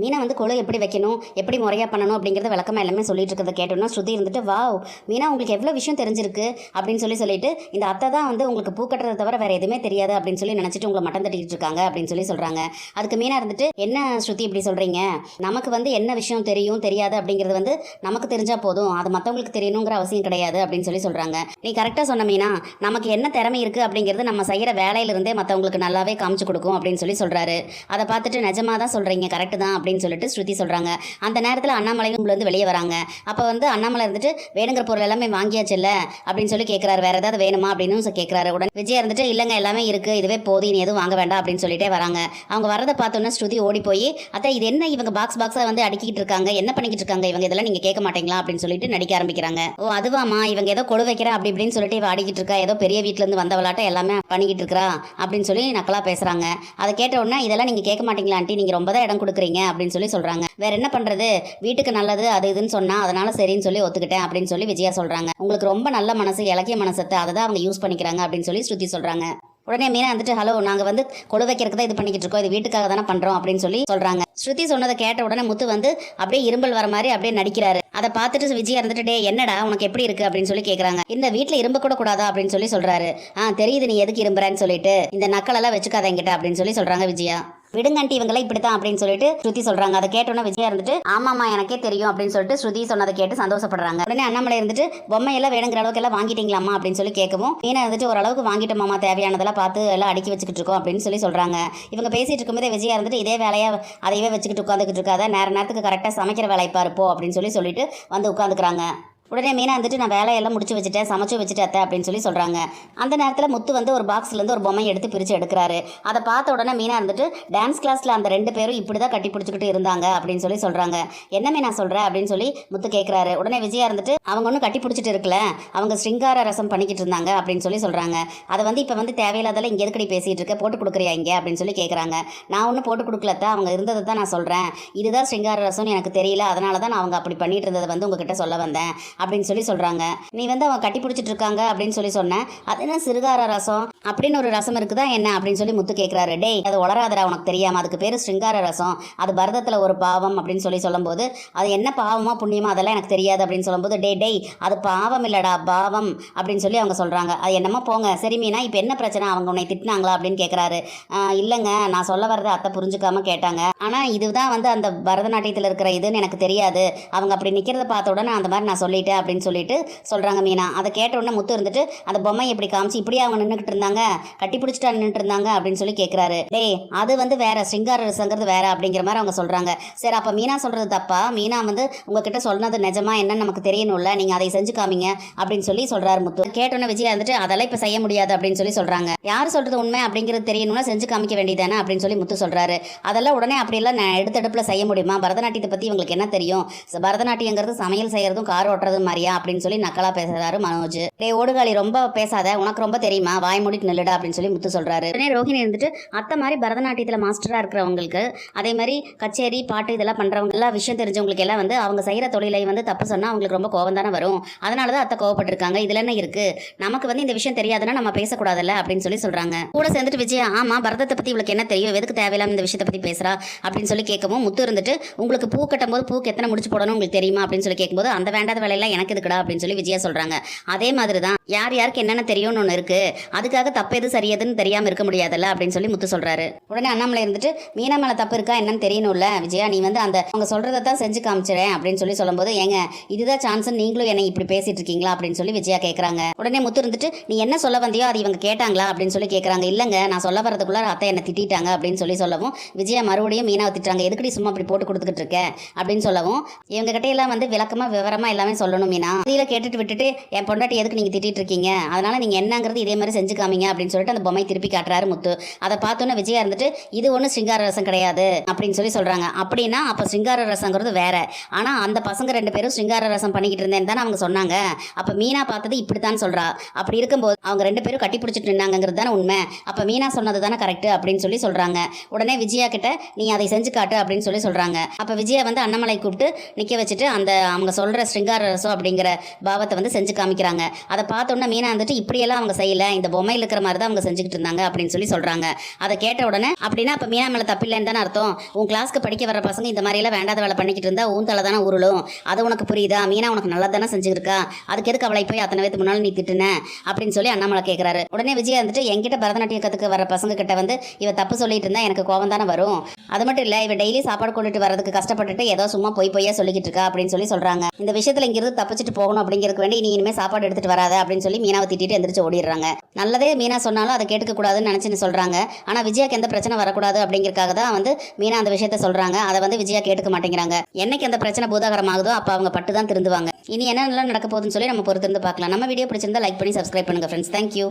மீனா வந்து கொழு எப்படி வைக்கணும், எப்படி முறையாக பண்ணணும் அப்படிங்கிறத விளக்கமாக எல்லாமே சொல்லிட்டு இருக்கிறத கேட்டோன்னா ஸ்ருதி இருந்துட்டு, வாவ் மீனா உங்களுக்கு எவ்வளோ விஷயம் தெரிஞ்சிருக்கு அப்படின்னு சொல்லிட்டு இந்த அத்தை தான் வந்து உங்களுக்கு பூ கட்டுறதை தவிர வேறு எதுவுமே தெரியாது அப்படின்னு சொல்லி நினச்சிட்டு உங்களை மட்டம் தட்டிட்டு இருக்காங்க அப்படின்னு சொல்கிறாங்க. அதுக்கு மீனா இருந்துட்டு, என்ன ஸ்ருதி இப்படி சொல்கிறீங்க, நமக்கு வந்து என்ன விஷயம் தெரியும் தெரியாது அப்படிங்கிறது வந்து நமக்கு தெரிஞ்சால் போதும், அது மற்றவங்களுக்கு தெரியணுங்கிற அவசியம் கிடையாது அப்படின்னு சொல்கிறாங்க. நீ கரெக்டாக சொன்ன மீனா, நமக்கு என்ன திறமை இருக்குது அப்படிங்கிறது நம்ம செய்கிற வேலையிலிருந்தே மற்றவங்களுக்கு நல்லாவே காமிச்சு கொடுக்கும் அப்படின்னு சொல்கிறாரு. அதை பார்த்துட்டு நிஜமாக தான் சொல்கிறீங்க, கரெக்டு தான் அப்படின்னு சொல்லிட்டு ஸ்ருதி சொல்கிறாங்க. அந்த நேரத்தில் அண்ணாமலையும் உள்ளேருந்து வெளியே வராங்க. அப்போ வந்து அண்ணாமலை இருந்துட்டு, வேணுங்கிற பொருள் எல்லாமே வாங்கியாச்சுல்ல அப்படின்னு சொல்லி கேட்குறாரு. வேறு ஏதாவது வேணுமா அப்படின்னு கேட்குறாரு. உடனே விஜய் இருந்துட்டு, இல்லைங்க எல்லாமே இருக்குது, இதுவே போதும், நீ எதுவும் வாங்க வேண்டாம் அப்படின்னு சொல்லிட்டே வராங்க. அவங்க வரதை பார்த்தோன்னே ஸ்ருதி ஓடி போய், அத்தை இது என்ன இவங்க பாக்ஸாக வந்து அடிக்கிட்டு இருக்காங்க, என்ன பண்ணிக்கிட்டு இருக்காங்க இவங்க, இதெல்லாம் நீங்கள் கேட்க மாட்டீங்களா அப்படின்னு சொல்லிட்டு நடிக்க ஆரம்பிக்கிறாங்க. ஓ அதுவாமா, இவங்க ஏதோ கொடு வைக்கிறா அப்படி இப்படின்னு சொல்லிட்டு இவ ஆடிக்கிட்டு இருக்கா, ஏதோ பெரிய வீட்டிலேருந்து வந்தவளாட்ட எல்லாமே பண்ணிக்கிட்டு இருக்கிறா அப்படின்னு சொல்லி நக்கலாக பேசுகிறாங்க. அதை கேட்ட உடனே, இதெல்லாம் நீங்கள் கேட்க மாட்டீங்களா ஆண்டி, நீங்கள் ரொம்ப தான் இடம் கொடுக்குறீங்க அப்படின்னு சொல்கிறாங்க. வேற என்ன பண்ணுறது, வீட்டுக்கு நல்லது அது இதுன்னு சொன்னால் அதனால சரின்னு சொல்லி ஒத்துக்கிட்டேன் அப்படின்னு சொல்லி விஜயா சொல்கிறாங்க. உங்களுக்கு ரொம்ப நல்ல மனசு, இலக்கிய மனசத்தை அதை தான் அவங்க யூஸ் பண்ணிக்கிறாங்க அப்படின்னு சொல்லி ஸ்ருதி சொல்கிறாங்க. உடனே மீனா வந்துட்டு, ஹலோ நாங்கள் வந்து கொடு வைக்கிறதுக்கு தான் இது பண்ணிக்கிட்டு இருக்கோம், இது வீட்டுக்காக தானே பண்ணுறோம் அப்படின்னு சொல்கிறாங்க. ஸ்ருதி சொன்னதை கேட்ட உடனே முத்து வந்து அப்படியே இரும்பல் வர மாதிரி அப்படியே நடிக்கிறாரு. அதை பார்த்துட்டு விஜயா இருந்துட்டு, டே என்னடா உனக்கு எப்படி இருக்குது அப்படின்னு சொல்லி கேட்குறாங்க. இந்த வீட்டில் இரும்ப கூட கூடாதா அப்படின்னு சொல்கிறாரு. தெரியுது நீ எதுக்கு இரும்புறேன்னு சொல்லிட்டு, இந்த நக்களெல்லாம் வச்சுக்காத என்கிட்ட அப்படின்னு சொல்கிறாங்க விஜயா. விடுங்கண்டி இவங்களாம் இப்படித்தான் அப்படின்னு சொல்லிட்டு ஸ்ருதி சொல்றாங்க. அதை கேட்டோன்னா விஜயா இருந்துட்டு, ஆமாமா எனக்கே தெரியும் அப்படின்னு சொல்லிட்டு ஸ்ருதி சொன்னதை கேட்டு சந்தோஷப்படுறாங்க. உடனே அண்ணாமலை இருந்துட்டு, பொம்மையெல்லாம் வேணுங்கிற அளவுக்கு எல்லாம் வாங்கிட்டீங்களாமா அப்படின்னு சொல்லி கேட்கவும், மீனா இருந்துட்டு, ஓரளவுக்கு வாங்கிட்டோமாமா, தேவையானதெல்லாம் பார்த்து எல்லாம் அடுக்கி வச்சுக்கிட்டு இருக்கோம் அப்படின்னு சொல்றாங்க. இவங்க பேசிட்டு இருக்கும்போதே விஜயா இருந்துட்டு, இதே வேலையா அதையவே வச்சுக்கிட்டு உட்காந்துக்கிட்டு இருக்காத, நேரத்துக்கு கரெக்டாக சமைக்கிற வேலை பாருப்போ அப்படின்னு சொல்லிட்டு வந்து உட்காந்துக்கிறாங்க. உடனே மீனா வந்துட்டு, நான் வேலையெல்லாம் முடிச்சு வச்சுட்டேன், சமைச்சு வச்சுட்டு அத்தை அப்படின்னு சொல்கிறாங்க. அந்த நேரத்தில் முத்து வந்து ஒரு பாக்ஸ்லேருந்து ஒரு பொம்மையை எடுத்து பிரித்து எடுக்கிறாரு. அதை பார்த்த உடனே மீனா இருந்துட்டு, டான்ஸ் கிளாஸில் அந்த 2 பேரும் இப்படி தான் கட்டி பிடிச்சிக்கிட்டு இருந்தாங்க அப்படின்னு சொல்கிறாங்க. என்ன மீனா சொல்கிற அப்படின்னு சொல்லி முத்து கேட்குறாரு. உடனே விஜயா இருந்துட்டு, அவங்க ஒன்றும் கட்டி பிடிச்சிட்டு இருக்கல, அவங்க ஸ்ருங்கார ரசம் பண்ணிக்கிட்டு இருந்தாங்க அப்படின்னு சொல்கிறாங்க. அதை வந்து இப்போ வந்து தேவையில்லாதெல்லாம் இங்கே எதுக்கடி பேசிகிட்டு இருக்க, போட்டு கொடுக்குறியா இங்கே அப்படின்னு கேட்குறாங்க. நான் ஒன்றும் போட்டு கொடுக்கலத்தான், அவங்க இருந்ததை தான் நான் சொல்கிறேன், இதுதான் ஸ்ருங்கார ரசம்னு எனக்கு தெரியல, அதனால தான் நான் அவங்க அப்படி பண்ணிட்டு இருந்ததை வந்து உங்ககிட்ட சொல்ல வந்தேன் அப்படின்னு சொல்கிறாங்க. நீ வந்து அவங்க கட்டி பிடிச்சிட்டு இருக்காங்க அப்படின்னு சொன்னேன், அது என்ன சிறுகார ரசம் அப்படின்னு ஒரு ரசம் இருக்குதா என்ன அப்படின்னு முத்து கேட்குறாரு. டேய் அது உளராதரா, உனக்கு தெரியாம, அதுக்கு பேர் ஸ்ருங்கார ரசம், அது பரதத்தில் ஒரு பாவம் அப்படின்னு சொல்லும்போது, அது என்ன பாவமா புண்ணியமா அதெல்லாம் எனக்கு தெரியாது அப்படின்னு சொல்லும்போது, டேய் அது பாவம் இல்லடா பாவம் அப்படின்னு அவங்க சொல்கிறாங்க. அது என்னமோ போங்க. சரி மீனா இப்போ என்ன பிரச்சனை, அவங்க உன்னை திட்டினாங்களா அப்படின்னு கேட்குறாரு. இல்லைங்க நான் சொல்ல வரதை அத்தை புரிஞ்சுக்காம கேட்டாங்க, ஆனால் இதுதான் வந்து அந்த பரதநாட்டியத்தில் இருக்கிற இதுன்னு எனக்கு தெரியாது, அவங்க அப்படி நிற்கிறத பார்த்த உடனே அந்த மாதிரி நான் சொல்லிட்டேன் அப்படின்னு சொல்றாங்க மீனா. அதை கேட்ட உடனே முத்து இருந்துட்டு, அந்த பொம்மை எப்படி காமிச்சு இப்படியே அவங்க நின்றுக்கிட்டு இருந்தாங்க, கட்டி பிடிச்சிட்டா நின்றுட்டு இருந்தாங்க அப்படின்னு கேட்குறாரு. டேய் அது வந்து வேற, ஸ்ருங்கார ரசங்கிறது வேற அப்படிங்கிற மாதிரி அவங்க சொல்றாங்க. சரி அப்போ மீனா சொல்றது தப்பா, மீனா வந்து உங்ககிட்ட சொன்னது நிஜமா என்னன்னு நமக்கு தெரியணும்ல, நீங்க அதை செஞ்சு காமிங்க அப்படின்னு சொல்றாரு முத்து. கேட்டோன்னே விஜயா வந்துட்டு, அதெல்லாம் இப்போ செய்ய முடியாது அப்படின்னு சொல்றாங்க. யார் சொல்றது உண்மை அப்படிங்கிறது தெரியணும்னா செஞ்சு காமிக்க வேண்டியதானே அப்படின்னு முத்து சொல்றாரு. அதெல்லாம் உடனே அப்படியெல்லாம் நான் எடுத்தடுப்பில் செய்ய முடியுமா, பரதநாட்டியத்தை பற்றி இவங்களுக்கு என்ன தெரியும், பரதநாட்டியங்கிறது சமையல் செய்யறதும் கார் ஓட்டுறதும் மாதிரியா அப்படின்னு நக்கலா பேசுறாரு மனோஜ். டே ஓடுகாலி ரொம்ப பேசாத, உனக்கு ரொம்ப தெரியுமா, வாய் மூடிட்டு நில்லுடா அப்படின்னு முத்து சொல்றாரு. உடனே ரோஹிணி இருந்துட்டு, அத்தை மாதிரி பரதநாட்டியத்தில் மாஸ்டரா இருக்கிறவங்களுக்கு, அதே மாதிரி கச்சேரி பாட்டு இதெல்லாம் பண்றவங்க எல்லாம் விஷயம் தெரிஞ்சவங்களுக்கு எல்லாம் வந்து அவங்க செய்யற தொழிலை வந்து தப்பு சொன்னா அவங்களுக்கு ரொம்ப கோவம் தானே வரும், அதனாலதான் அத்தை கோவப்பட்டிருக்காங்க, இதுல என்ன இருக்கு, நமக்கு வந்து இந்த விஷயம் தெரியாதுன்னா நம்ம பேசக்கூடாதுல்ல அப்படின்னு சொல்றாங்க. கூட சேர்ந்துட்டு விஜயா, ஆமா பரதத்தை பத்தி இவளுக்கு என்ன தெரியும், எதுக்கு தேவையில்லாம இந்த விஷயத்தை பத்தி பேசுறா அப்படின்னு கேட்கவும், முத்து இருந்துட்டு, உங்களுக்கு பூ கட்டும் போது பூக்கு எத்தனை முடிச்சு போடணும் உங்களுக்கு தெரியுமா அப்படின்னு கேட்கும்போது, அந்த வேண்டாத வேலையெல்லாம் எனக்கு எதுக்குடா அப்படின்னு விஜயா சொல்றாங்க. அதே மாதிரி தான் யார் யாருக்கு என்னென்ன தெரியும்னு ஒன்று இருக்கு, அதுக்காக தப்பு எது சரியதுன்னு தெரியாம இருக்க முடியாதுல்ல அப்படின்னு முத்து சொல்றாரு. உடனே அண்ணாமலை இருந்துட்டு, மீனா மேல தப்பு இருக்கா என்னன்னு தெரியணும்ல விஜயா, நீ வந்து அந்த அவங்க சொல்றதை தான் செஞ்சு காமிச்சிடேன் அப்படின்னு சொல்லும்போது, ஏங்க இதுதான் சான்ஸ், நீங்களும் என்னை இப்படி பேசிட்டு இருக்கீங்களா அப்படின்னு விஜயா கேட்கறாங்க. உடனே முத்து இருந்துட்டு, நீ என்ன சொல்ல வந்தியோ அது இவங்க கேட்டாங்களா அப்படின்னு கேட்கறாங்க. இல்லங்க நான் சொல்ல வரதுக்குள்ள அத்தை என்ன திட்டாங்க அப்படின்னு சொல்லவும், விஜயா மறுபடியும் மீனாவை திட்டுறாங்க. எதுக்கடி சும்மா அப்படி போட்டு கொடுத்துக்கிட்டு இருக்க அப்படின்னு சொல்லவும், இவங்க கிட்ட எல்லாம் வந்து விளக்கமா விவரமா எல்லாமே சொல்லணும் மீனா, இதில் கேட்டுட்டு விட்டுட்டு என் பொண்டாட்டி எதுக்கு நீங்கள் திட்டிட்டு இருக்கீங்க, அதனால நீங்கள் என்னங்கிறது இதே மாதிரி செஞ்சு காமிங்க அப்படின்னு சொல்லிட்டு அந்த பொம்மை திருப்பி காட்டுறாரு முத்து. அதை பார்த்தோன்னே விஜயா இருந்துட்டு, இது ஒன்றும் ஸ்ருங்கார ரசம் கிடையாது அப்படின்னு சொல்கிறாங்க. அப்படின்னா அப்போ ஸ்ருங்கார ரசங்கிறது வேற, ஆனால் அந்த பசங்க 2 பேரும் ஸ்ருங்கார ரசம் பண்ணிக்கிட்டு இருந்தேன்னு தானே அவங்க சொன்னாங்க, அப்போ மீனா பார்த்தது இப்படித்தான் சொல்கிறா, அப்படி இருக்கும்போது அவங்க 2 பேரும் கட்டி பிடிச்சிட்டு இருந்தாங்கிறது தானே உண்மை, அப்போ மீனா சொன்னது தானே கரெக்ட் அப்படின்னு சொல்கிறாங்க. உடனே விஜயா கிட்ட நீ அதை செஞ்சு காட்டு அப்படின்னு சொல்கிறாங்க. அப்போ விஜயா வந்து அண்ணாமலை கூப்பிட்டு நிற்க வச்சுட்டு, அந்த அவங்க சொல்கிற ஸ்ருங்கார ரசம் சந்தோஷம் அப்படிங்கிற பாவத்தை வந்து செஞ்சு காமிக்கிறாங்க. அதை பார்த்தோன்னே மீனா வந்துட்டு இப்படியெல்லாம் அவங்க செய்யலை, இந்த பொம்மையில் இருக்கிற மாதிரி தான் அவங்க செஞ்சுக்கிட்டு இருந்தாங்க அப்படின்னு சொல்லி சொல்கிறாங்க. அதை கேட்ட உடனே அப்படின்னா அப்போ மீனா மேலே தப்பில்லைன்னு தானே அர்த்தம். உன் கிளாஸ்க்கு படிக்க வர பசங்க இந்த மாதிரியெல்லாம் வேண்டாத வேலை பண்ணிக்கிட்டு இருந்தால் உன் தலை தானே உருளும். அது உனக்கு புரியுதா? மீனா உனக்கு நல்லா தானே செஞ்சுருக்கா, அதுக்கு எதுக்கு அவளை போய் அத்தனை பேருக்கு முன்னால் நீ திட்டுன அப்படின்னு சொல்லி அண்ணாமலை கேட்குறாரு. உடனே விஜயா வந்துட்டு என்கிட்ட பரதநாட்டியம் கற்றுக்க வர பசங்க கிட்ட வந்து இவ தப்பு சொல்லிட்டு இருந்தா எனக்கு கோவம் தானே வரும். அது மட்டும் இல்லை, இவ டெய்லி சாப்பாடு கொண்டுட்டு வரதுக்கு கஷ்டப்பட்டுட்டு ஏதோ சும்மா பொய்யா சொல்லிக்கிட்டு இருக்கா அப்படின்னு சொல்லி சொல்கிறாங்க. இந்த விஷயத்தில் இங்கிருந்து தப்பிச்சுட்டு போகணும் அப்படிங்கிறதுக்கு வேண்டி நீ இனிமேல் சாப்பாடு எடுத்துட்டு வராத அப்படின்னு சொல்லி மீனாவை திட்டிட்டு எந்திரிச்சு ஓடிடுறாங்க. நல்லதே மீனா சொன்னாலும் அதை கேட்டுக்க கூடாதுன்னு நினச்சின்னு சொல்கிறாங்க. ஆனால் விஜயாக்கு எந்த பிரச்சனை வரக்கூடாது அப்படிங்கிறதுக்காக தான் வந்து மீனா அந்த விஷயத்த சொல்கிறாங்க. அதை வந்து விஜயா கேட்டுக்க மாட்டேங்கிறாங்க. என்னைக்கு அந்த பிரச்சனை பூதாகரம் ஆகுதோ அப்போ அவங்க பட்டு தான் திருந்துவாங்க. இனி என்னென்னலாம் நடக்க போகுதுன்னு சொல்லி நம்ம பொறுத்திருந்து பார்க்கலாம். நம்ம வீடியோ பிடிச்சிருந்தா லைக் பண்ணி சப்ஸ்கிரைப் பண்ணுங்கள் ஃப்ரெண்ட்ஸ். தேங்க்யூ.